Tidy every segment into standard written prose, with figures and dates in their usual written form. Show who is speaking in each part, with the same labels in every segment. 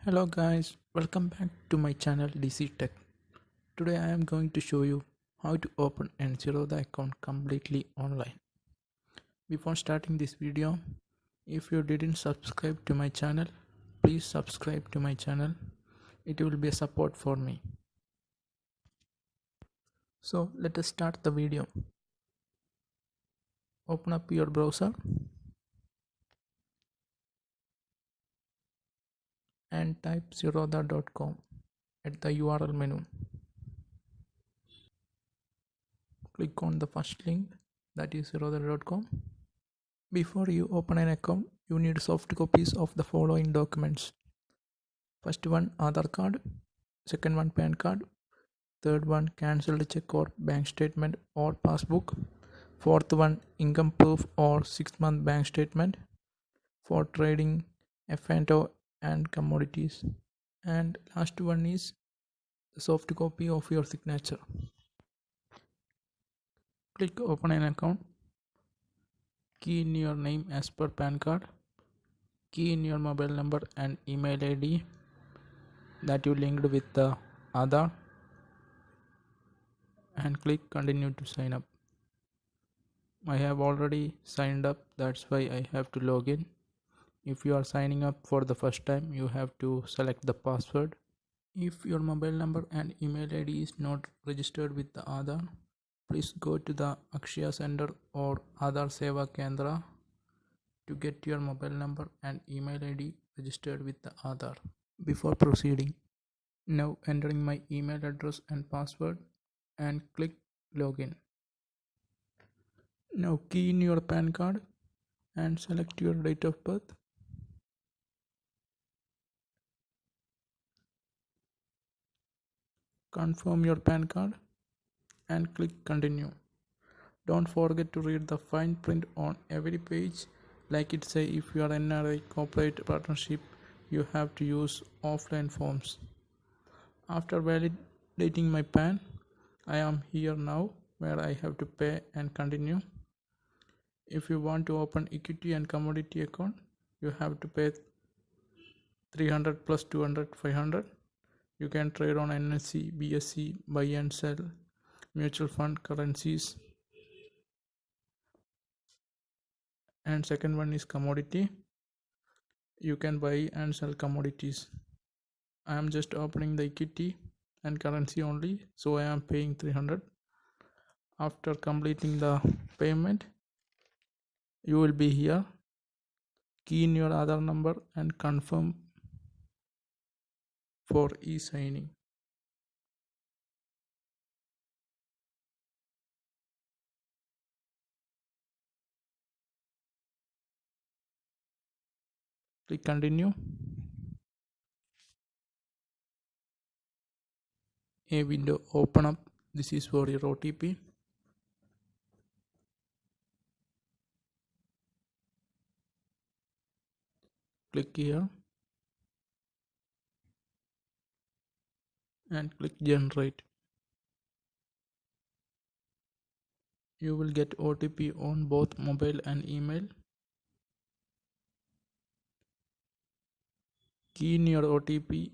Speaker 1: Hello guys, welcome back to my channel DC Tech. Today I am going to show you how to open and ZERODHA account completely online. Before starting this video, if you didn't subscribe to my channel, please subscribe to my channel. It will be a support for me. So let us start the video. Open up your browser and type zerodha.com at the URL menu. Click on the first link, that is zerodha.com. Before you open an account, you need soft copies of the following documents. First one, Aadhar card. Second one, PAN card. Third one, cancelled check or bank statement or passbook. Fourth one, income proof or 6-month bank statement for trading F&O and commodities. And last one is the soft copy of your signature. Click open an account. Key in your name as per PAN card. Key in your mobile number and email ID that you linked with the Aadhar and click continue to sign up. I have already signed up, that's why I have to log in. If you are signing up for the first time, you have to select the password. If your mobile number and email ID is not registered with the Aadhar, please go to the Akshaya Center or Aadhar Seva Kendra to get your mobile number and email ID registered with the Aadhar. Before proceeding, now entering my email address and password and click login. Now key in your PAN card and select your date of birth. Confirm your PAN card and click continue. Don't forget to read the fine print on every page. Like it say, if you are NRI corporate partnership, you have to use offline forms. After validating my PAN, I am here now where I have to pay and continue. If you want to open equity and commodity account, you have to pay 300 plus 200 500. You can trade on NSE, BSE, buy and sell, mutual fund, currencies. And second one is commodity. You can buy and sell commodities. I am just opening the equity and currency only, so I am paying 300. After completing the payment, you will be here. Key in your Aadhar number and confirm for e-signing. Click continue. A window open up. This is for your OTP. Click here and click generate. You will get OTP on both mobile and email. Key in your OTP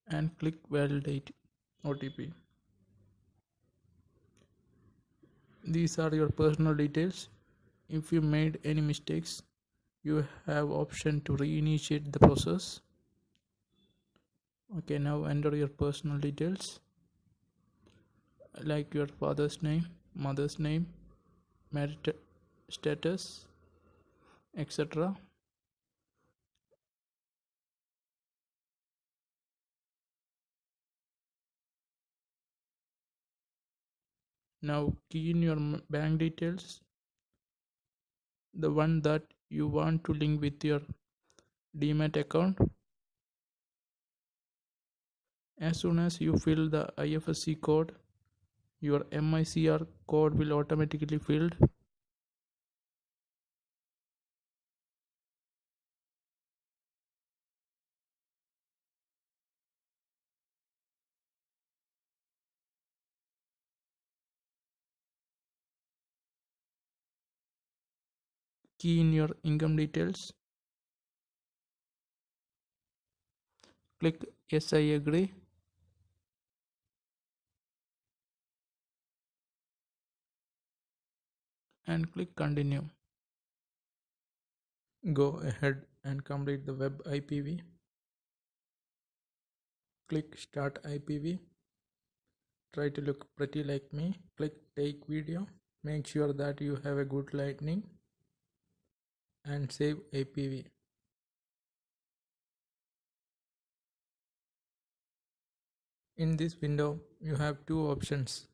Speaker 1: and click validate OTP. These are your personal details. If you made any mistakes, you have option to reinitiate the process. Okay, now enter your personal details like your father's name, mother's name, marriage status, etc. Now key in your bank details, the one that you want to link with your Demat account. As soon as you fill the IFSC code, your MICR code will automatically filled. Key in your income details. Click yes, I agree, and click continue. Go ahead and complete the web IPv. Click start IPv. Try to look pretty like me. Click take video. Make sure that you have a good lighting and save IPv. In this window, you have two options.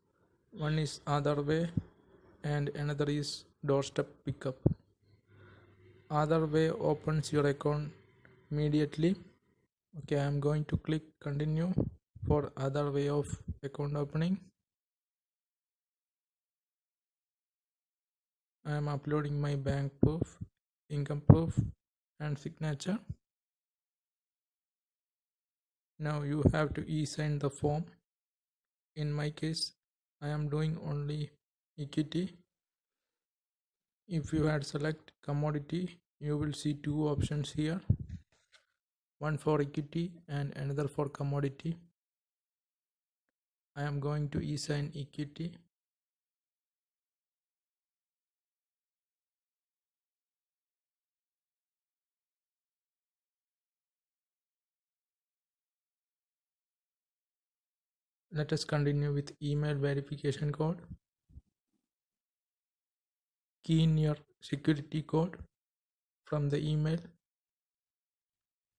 Speaker 1: One is Aadhar way and another is doorstep pickup. Aadhar way opens your account immediately. Okay, I'm going to click continue for other way of account opening. I am uploading my bank proof, income proof and signature. Now you have to e-sign the form. In my case, I am doing only equity. If you had select commodity, you will see two options here. One for equity and another for commodity. I am going to e-sign equity. Let us continue with email verification code. Key in your security code from the email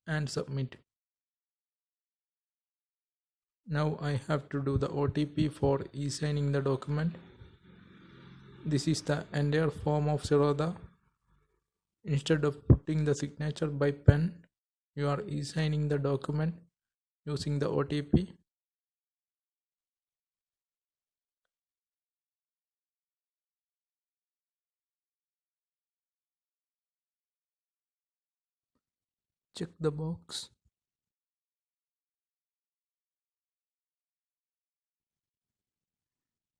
Speaker 1: and submit. Now I have to do the OTP for e-signing the document. This is the entire form of ZERODHA. Instead of putting the signature by pen, you are e-signing the document using the OTP. Check the box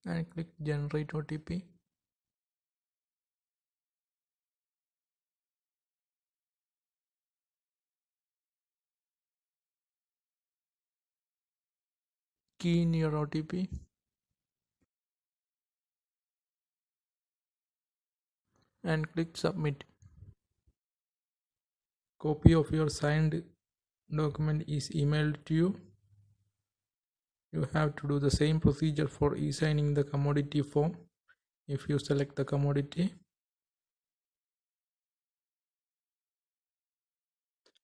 Speaker 1: and click generate OTP. Key in your OTP and click submit. Copy of your signed document is emailed to you. You have to do the same procedure for e-signing the commodity form if you select the commodity.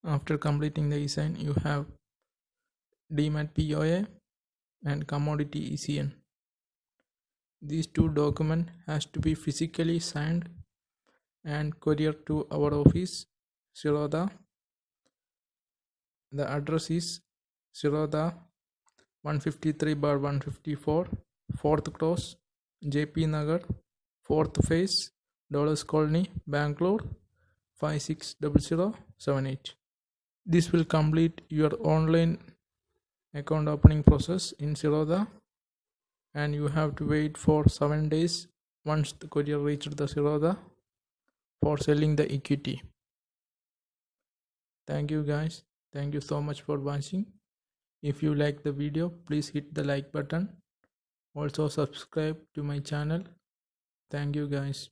Speaker 1: After completing the e-sign, you have DMAT POA and commodity ECN. These two documents has to be physically signed and couriered to our office, ZERODHA. The address is ZERODHA 153/154, 4th Close, JP Nagar, 4th Phase, Dollars Colony, Bangalore 560078. This will complete your online account opening process in ZERODHA, and you have to wait for 7 days once the courier reached the ZERODHA for selling the equity. Thank you guys. Thank you so much for watching. If you like the video, please hit the like button. Also subscribe to my channel. Thank you guys.